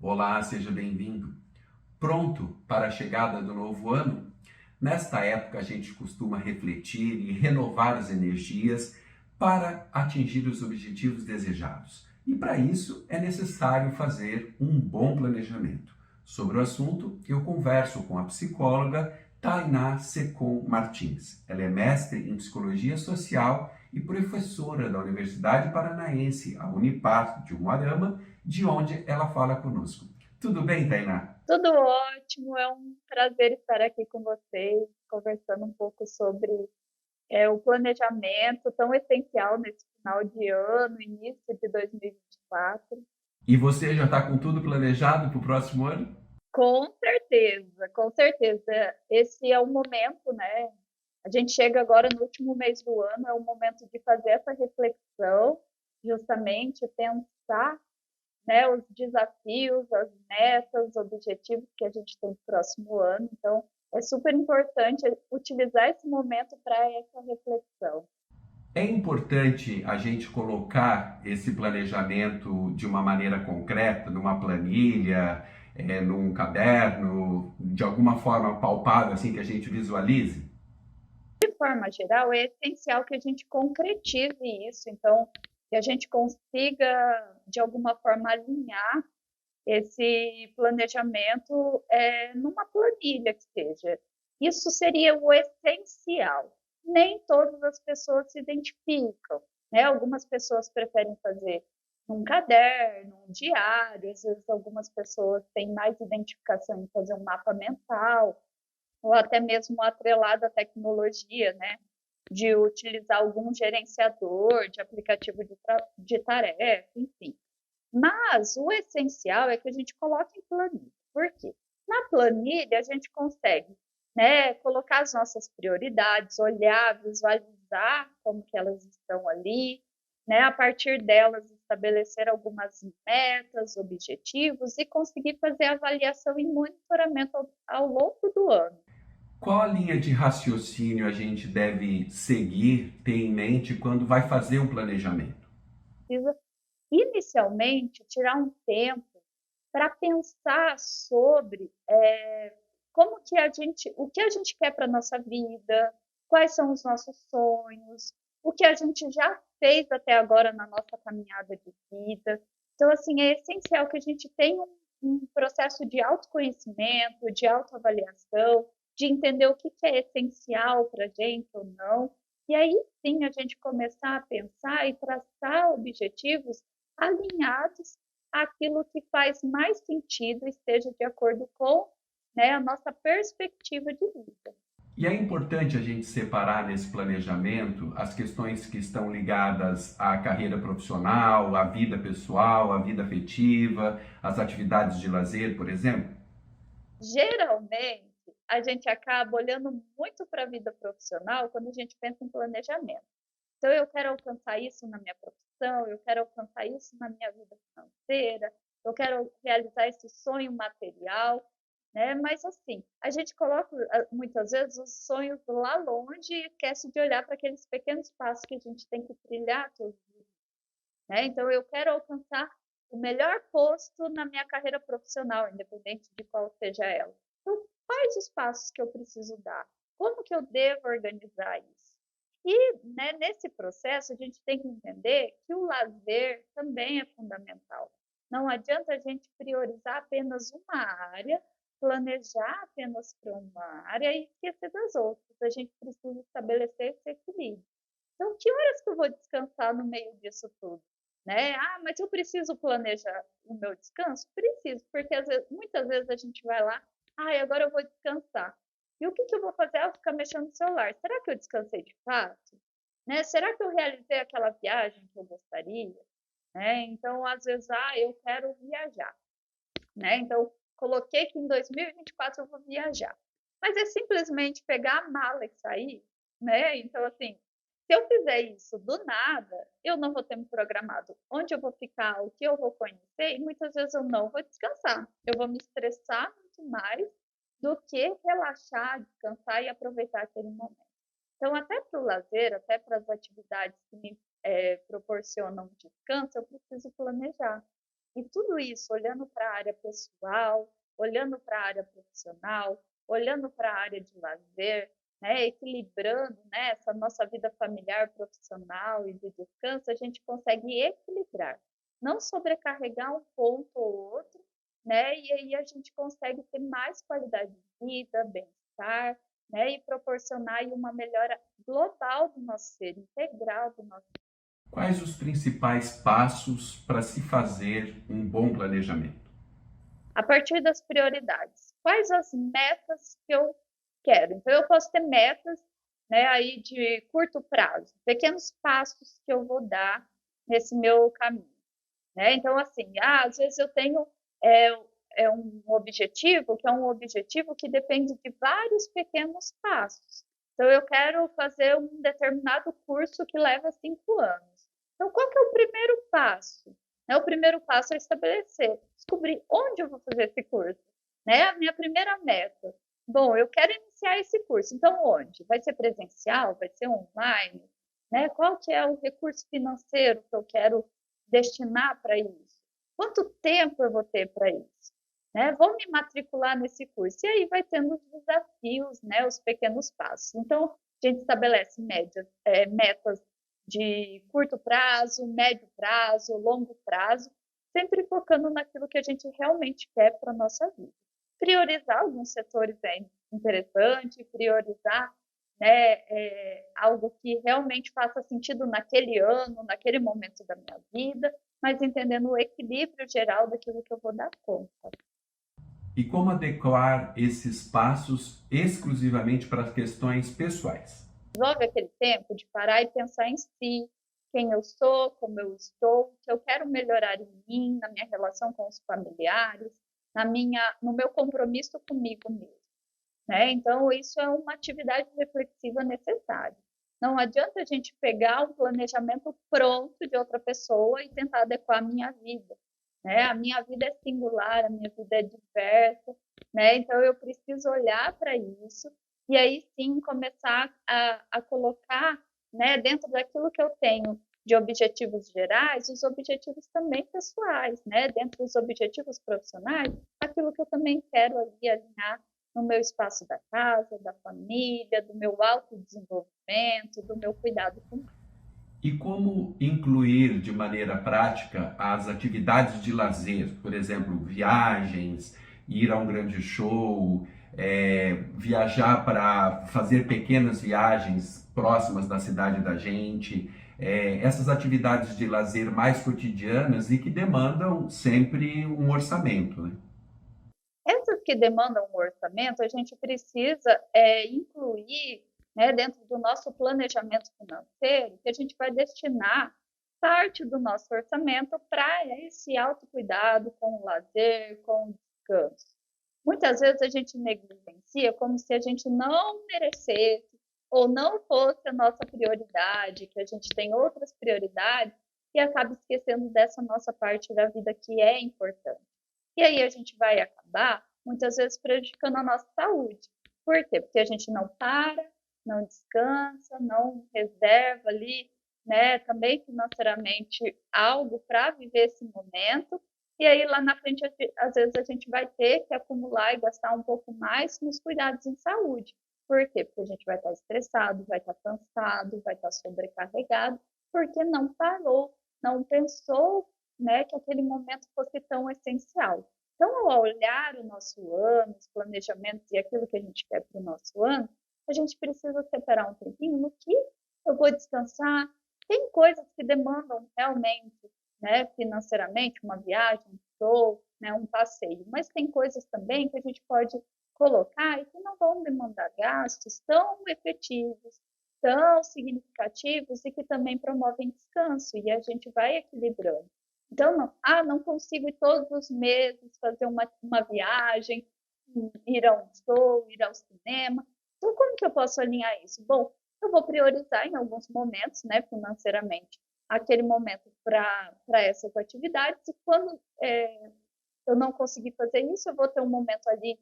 Olá, seja bem-vindo. Pronto para a chegada do novo ano? Nesta época, a gente costuma refletir e renovar as energias para atingir os objetivos desejados. E para isso é necessário fazer um bom planejamento. Sobre o assunto, eu converso com a psicóloga Tainá Secom Martins. Ela é mestre em psicologia social e professora da Universidade Paranaense, a Unipar de Umuarama, de onde ela fala conosco. Tudo bem, Tainá? Tudo ótimo, é um prazer estar aqui com vocês, conversando um pouco sobre o planejamento tão essencial nesse final de ano, início de 2024. E você já está com tudo planejado para o próximo ano? Com certeza, com certeza. Esse é o momento, né? A gente chega agora no último mês do ano, é o momento de fazer essa reflexão, justamente pensar, né, os desafios, as metas, os objetivos que a gente tem para o próximo ano. Então, é super importante utilizar esse momento para essa reflexão. É importante a gente colocar esse planejamento de uma maneira concreta, numa planilha, num caderno, de alguma forma palpável, assim que a gente visualize? De forma geral, é essencial que a gente concretize isso, então, que a gente consiga, de alguma forma, alinhar esse planejamento numa planilha que seja. Isso seria o essencial. Nem todas as pessoas se identificam, né? Algumas pessoas preferem fazer num caderno, um diário, às vezes algumas pessoas têm mais identificação em fazer um mapa mental, ou até mesmo atrelado à tecnologia, né? De utilizar algum gerenciador de aplicativo de tarefa, enfim. Mas o essencial é que a gente coloque em planilha. Por quê? Na planilha a gente consegue, né, colocar as nossas prioridades, olhar, visualizar como que elas estão ali, né, a partir delas estabelecer algumas metas, objetivos e conseguir fazer avaliação e monitoramento ao longo do ano. Qual a linha de raciocínio a gente deve seguir, ter em mente quando vai fazer um planejamento? Precisa inicialmente tirar um tempo para pensar sobre como que o que a gente quer para nossa vida, quais são os nossos sonhos, o que a gente já fez até agora na nossa caminhada de vida. Então, assim, é essencial que a gente tenha um processo de autoconhecimento, de autoavaliação, de entender o que é essencial para a gente ou não. E aí sim a gente começar a pensar e traçar objetivos alinhados àquilo que faz mais sentido e esteja de acordo com, né, a nossa perspectiva de vida. E é importante a gente separar nesse planejamento as questões que estão ligadas à carreira profissional, à vida pessoal, à vida afetiva, às atividades de lazer, por exemplo? Geralmente, a gente acaba olhando muito para a vida profissional quando a gente pensa em planejamento. Então, eu quero alcançar isso na minha profissão, eu quero alcançar isso na minha vida financeira, eu quero realizar esse sonho material, né? Mas, assim, a gente coloca muitas vezes os sonhos lá longe e esquece de olhar para aqueles pequenos passos que a gente tem que trilhar todos os dias, né? Então, eu quero alcançar o melhor posto na minha carreira profissional, independente de qual seja ela. Então, quais os passos que eu preciso dar? Como que eu devo organizar isso? E, né, nesse processo, a gente tem que entender que o lazer também é fundamental. Não adianta a gente priorizar apenas uma área, planejar apenas para uma área e esquecer das outras. A gente precisa estabelecer esse equilíbrio. Então, que horas que eu vou descansar no meio disso tudo? Né? Ah, mas eu preciso planejar o meu descanso? Preciso, porque muitas vezes a gente vai lá, ah, agora eu vou descansar. E o que, que eu vou fazer? Ah, ficar mexendo no celular. Será que eu descansei de fato? Né? Será que eu realizei aquela viagem que eu gostaria? Né? Então, às vezes, ah, eu quero viajar. Né? Então, coloquei que em 2024 eu vou viajar. Mas é simplesmente pegar a mala e sair, né? Então, assim, se eu fizer isso do nada, eu não vou ter me programado onde eu vou ficar, o que eu vou conhecer, e muitas vezes eu não vou descansar. Eu vou me estressar muito mais do que relaxar, descansar e aproveitar aquele momento. Então, até para o lazer, até para as atividades que me proporcionam descanso, eu preciso planejar. E tudo isso olhando para a área pessoal, olhando para a área profissional, olhando para a área de lazer, né, equilibrando, né, essa nossa vida familiar, profissional e de descanso, a gente consegue equilibrar, não sobrecarregar um ponto ou outro, né, e aí a gente consegue ter mais qualidade de vida, bem-estar, né, e proporcionar aí uma melhora global do nosso ser, integral do nosso. Quais os principais passos para se fazer um bom planejamento? A partir das prioridades. Quais as metas que eu quero? Então, eu posso ter metas, né, aí de curto prazo, pequenos passos que eu vou dar nesse meu caminho, né? Então, assim, às vezes eu tenho é, um objetivo que é um objetivo que depende de vários pequenos passos. Então, eu quero fazer um determinado curso que leva 5 anos. Então, qual que é o primeiro passo? Né, o primeiro passo é estabelecer, descobrir onde eu vou fazer esse curso. Né? A minha primeira meta. Bom, eu quero iniciar esse curso, então onde? Vai ser presencial? Vai ser online? Né? Qual que é o recurso financeiro que eu quero destinar para isso? Quanto tempo eu vou ter para isso? Né? Vou me matricular nesse curso. E aí vai tendo os desafios, né? Os pequenos passos. Então, a gente estabelece metas de curto prazo, médio prazo, longo prazo, sempre focando naquilo que a gente realmente quer para a nossa vida. Priorizar alguns setores é interessante, priorizar, né, algo que realmente faça sentido naquele ano, naquele momento da minha vida, mas entendendo o equilíbrio geral daquilo que eu vou dar conta. E como adequar esses passos exclusivamente para as questões pessoais? Resolve aquele tempo de parar e pensar em si, quem eu sou, como eu estou, o que eu quero melhorar em mim, na minha relação com os familiares, no meu compromisso comigo mesmo. Né? Então, isso é uma atividade reflexiva necessária. Não adianta a gente pegar um planejamento pronto de outra pessoa e tentar adequar a minha vida. Né? A minha vida é singular, a minha vida é diversa, né? Então eu preciso olhar para isso e aí sim começar a colocar, né, dentro daquilo que eu tenho de objetivos gerais, os objetivos também pessoais, né? Dentro dos objetivos profissionais, aquilo que eu também quero ali alinhar no meu espaço da casa, da família, do meu autodesenvolvimento, do meu cuidado comigo. E como incluir de maneira prática as atividades de lazer, por exemplo, viagens, ir a um grande show, viajar para fazer pequenas viagens próximas da cidade da gente, essas atividades de lazer mais cotidianas e que demandam sempre um orçamento, né? Essas que demandam um orçamento, a gente precisa incluir, né, dentro do nosso planejamento financeiro, que a gente vai destinar parte do nosso orçamento para esse autocuidado com o lazer, com o descanso. Muitas vezes a gente negligencia como se a gente não merecesse ou não fosse a nossa prioridade, que a gente tem outras prioridades e acaba esquecendo dessa nossa parte da vida que é importante. E aí a gente vai acabar, muitas vezes, prejudicando a nossa saúde. Por quê? Porque a gente não para, não descansa, não reserva ali, né, também financeiramente algo para viver esse momento. E aí lá na frente, às vezes a gente vai ter que acumular e gastar um pouco mais nos cuidados em saúde. Por quê? Porque a gente vai estar estressado, vai estar cansado, vai estar sobrecarregado, porque não parou, não pensou, né, que aquele momento fosse tão essencial. Então, ao olhar o nosso ano, os planejamentos e aquilo que a gente quer para o nosso ano, a gente precisa separar um tempinho no que eu vou descansar. Tem coisas que demandam realmente, né, financeiramente, uma viagem, um show, né, um passeio, mas tem coisas também que a gente pode colocar e que não vão demandar gastos tão efetivos, tão significativos e que também promovem descanso, e a gente vai equilibrando. Então, não consigo ir todos os meses fazer uma viagem, ir a um show, ir ao cinema. Então, como que eu posso alinhar isso? Bom, eu vou priorizar em alguns momentos, né, financeiramente, aquele momento para essas atividades, e quando eu não conseguir fazer isso, eu vou ter um momento ali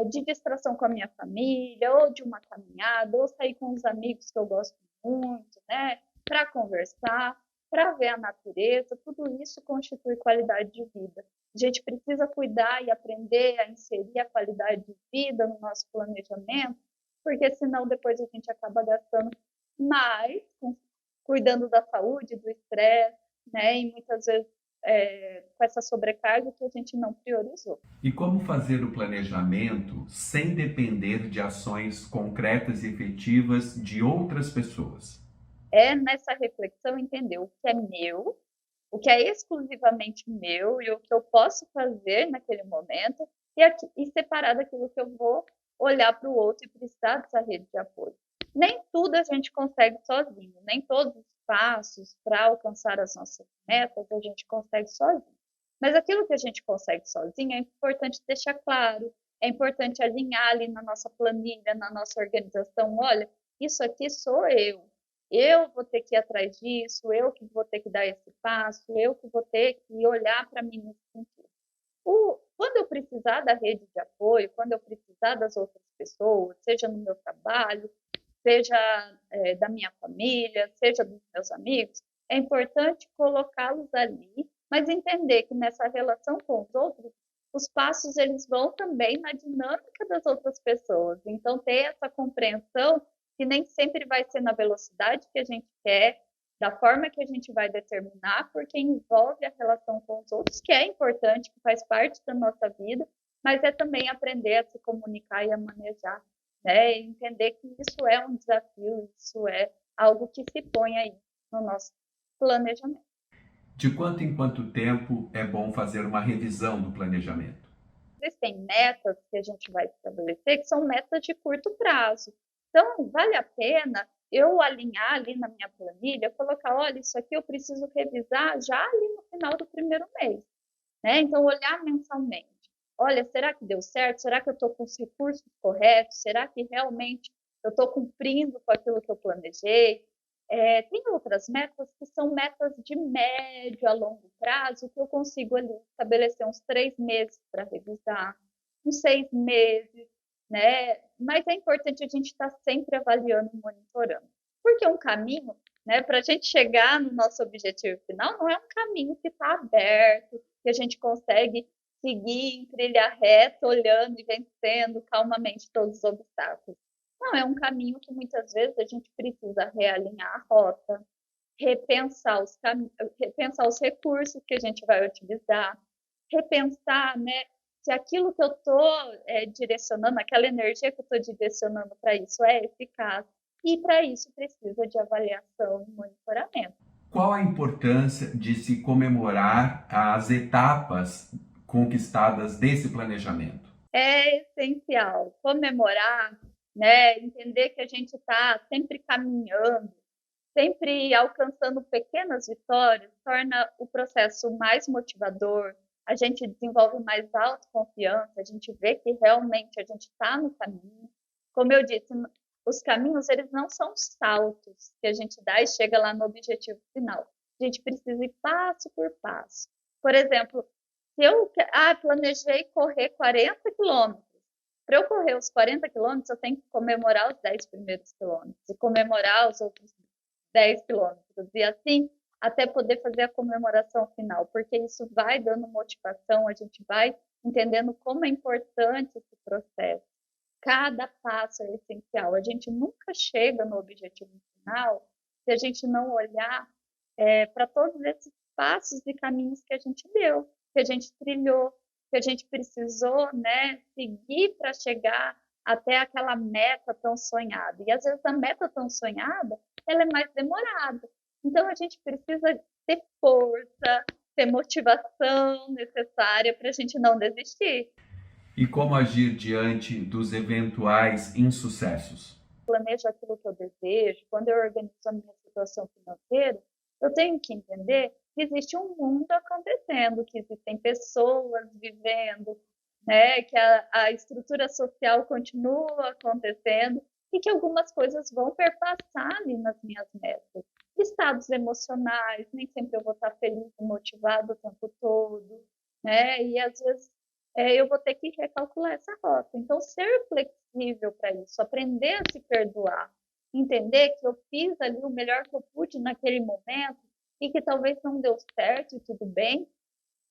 de distração com a minha família, ou de uma caminhada, ou sair com os amigos que eu gosto muito, né, para conversar. para ver a natureza, tudo isso constitui qualidade de vida. A gente precisa cuidar e aprender a inserir a qualidade de vida no nosso planejamento, porque senão depois a gente acaba gastando mais cuidando da saúde, do estresse, né? E muitas vezes com essa sobrecarga que a gente não priorizou. E como fazer o planejamento sem depender de ações concretas e efetivas de outras pessoas? É nessa reflexão entender o que é meu, o que é exclusivamente meu e o que eu posso fazer naquele momento e separar daquilo que eu vou olhar para o outro e precisar dessa rede de apoio. Nem tudo a gente consegue sozinho, nem todos os passos para alcançar as nossas metas a gente consegue sozinho. Mas aquilo que a gente consegue sozinho é importante deixar claro, é importante alinhar ali na nossa planilha, na nossa organização. Olha, isso aqui sou eu. Eu vou ter que ir atrás disso, eu que vou ter que dar esse passo, eu que vou ter que olhar para mim nesse sentido. Quando eu precisar da rede de apoio, quando eu precisar das outras pessoas, seja no meu trabalho, seja da minha família, seja dos meus amigos, é importante colocá-los ali, mas entender que nessa relação com os outros, os passos eles vão também na dinâmica das outras pessoas. Então, ter essa compreensão que nem sempre vai ser na velocidade que a gente quer, da forma que a gente vai determinar, porque envolve a relação com os outros, que é importante, que faz parte da nossa vida, mas é também aprender a se comunicar e a manejar, né? E entender que isso é um desafio, isso é algo que se põe aí no nosso planejamento. De quanto em quanto tempo é bom fazer uma revisão do planejamento? Existem metas que a gente vai estabelecer que são metas de curto prazo. Então, vale a pena eu alinhar ali na minha planilha, colocar, olha, isso aqui eu preciso revisar já ali no final do primeiro mês, né? Então, olhar mensalmente. Olha, será que deu certo? Será que eu estou com os recursos corretos? Será que realmente eu estou cumprindo com aquilo que eu planejei? Tem outras metas que são metas de médio a longo prazo, que eu consigo ali estabelecer uns 3 meses para revisar, uns 6 meses, né? Mas é importante a gente estar sempre avaliando e monitorando. Porque um caminho, né, para a gente chegar no nosso objetivo final, não é um caminho que está aberto, que a gente consegue seguir em trilha reta, olhando e vencendo calmamente todos os obstáculos. Não, é um caminho que muitas vezes a gente precisa realinhar a rota, repensar os recursos que a gente vai utilizar, repensar, né, se aquilo que eu estou direcionando, aquela energia que eu estou direcionando para isso é eficaz. E para isso precisa de avaliação e monitoramento. Qual a importância de se comemorar as etapas conquistadas desse planejamento? É essencial comemorar, né, entender que a gente está sempre caminhando, sempre alcançando pequenas vitórias, torna o processo mais motivador, a gente desenvolve mais autoconfiança, a gente vê que realmente a gente está no caminho. Como eu disse, os caminhos eles não são saltos que a gente dá e chega lá no objetivo final. A gente precisa ir passo por passo. Por exemplo, se eu planejei correr 40 quilômetros, para eu correr os 40 quilômetros, eu tenho que comemorar os 10 primeiros quilômetros e comemorar os outros 10 quilômetros. E assim, até poder fazer a comemoração final, porque isso vai dando motivação, a gente vai entendendo como é importante esse processo. Cada passo é essencial. A gente nunca chega no objetivo final se a gente não olhar para todos esses passos e caminhos que a gente deu, que a gente trilhou, que a gente precisou, né, seguir para chegar até aquela meta tão sonhada. E às vezes a meta tão sonhada, ela é mais demorada. Então a gente precisa ter força, ter motivação necessária para a gente não desistir. E como agir diante dos eventuais insucessos? Planejo aquilo que eu desejo, quando eu organizo a minha situação financeira, eu tenho que entender que existe um mundo acontecendo, que existem pessoas vivendo, né, que a estrutura social continua acontecendo e que algumas coisas vão perpassar ali nas minhas metas. Estados emocionais, nem sempre eu vou estar feliz e motivado o tempo todo, né? E às vezes eu vou ter que recalcular essa rota. Então, ser flexível para isso, aprender a se perdoar, entender que eu fiz ali o melhor que eu pude naquele momento e que talvez não deu certo e tudo bem,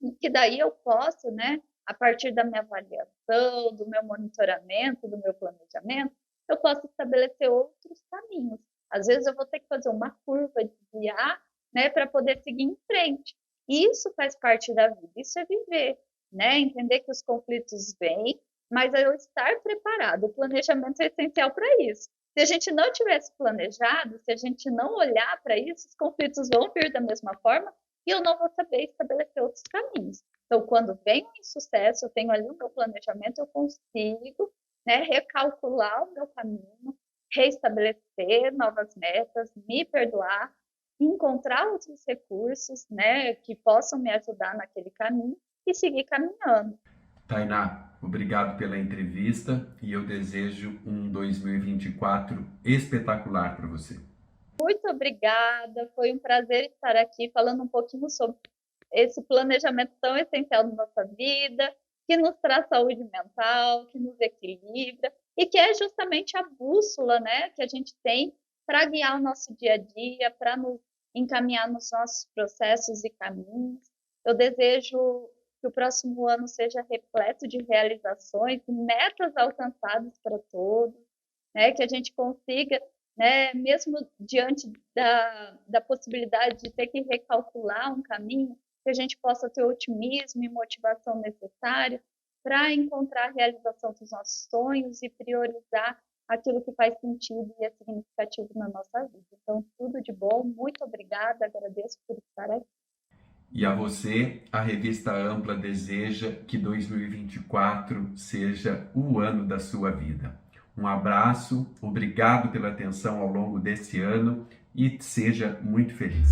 e que daí eu posso, né, a partir da minha avaliação, do meu monitoramento, do meu planejamento, eu posso estabelecer outros caminhos. Às vezes eu vou ter que fazer uma curva, desviar, né, para poder seguir em frente. E isso faz parte da vida, isso é viver, né? Entender que os conflitos vêm, mas eu estar preparado. O planejamento é essencial para isso. Se a gente não tivesse planejado, se a gente não olhar para isso, os conflitos vão vir da mesma forma e eu não vou saber estabelecer outros caminhos. Então, quando vem um insucesso, eu tenho ali o meu planejamento, eu consigo, né, recalcular o meu caminho, reestabelecer novas metas, me perdoar, encontrar outros recursos, né, que possam me ajudar naquele caminho e seguir caminhando. Tainá, obrigado pela entrevista e eu desejo um 2024 espetacular para você. Muito obrigada, foi um prazer estar aqui falando um pouquinho sobre esse planejamento tão essencial na nossa vida, que nos traz saúde mental, que nos equilibra e que é justamente a bússola, né, que a gente tem para guiar o nosso dia a dia, para nos encaminhar nos nossos processos e caminhos. Eu desejo que o próximo ano seja repleto de realizações e metas alcançadas para todos, né, que a gente consiga, né, mesmo diante da possibilidade de ter que recalcular um caminho, que a gente possa ter otimismo e motivação necessária para encontrar a realização dos nossos sonhos e priorizar aquilo que faz sentido e é significativo na nossa vida. Então, tudo de bom, muito obrigada, agradeço por estar aqui. E a você, a Revista Ampla deseja que 2024 seja o ano da sua vida. Um abraço, obrigado pela atenção ao longo desse ano e seja muito feliz.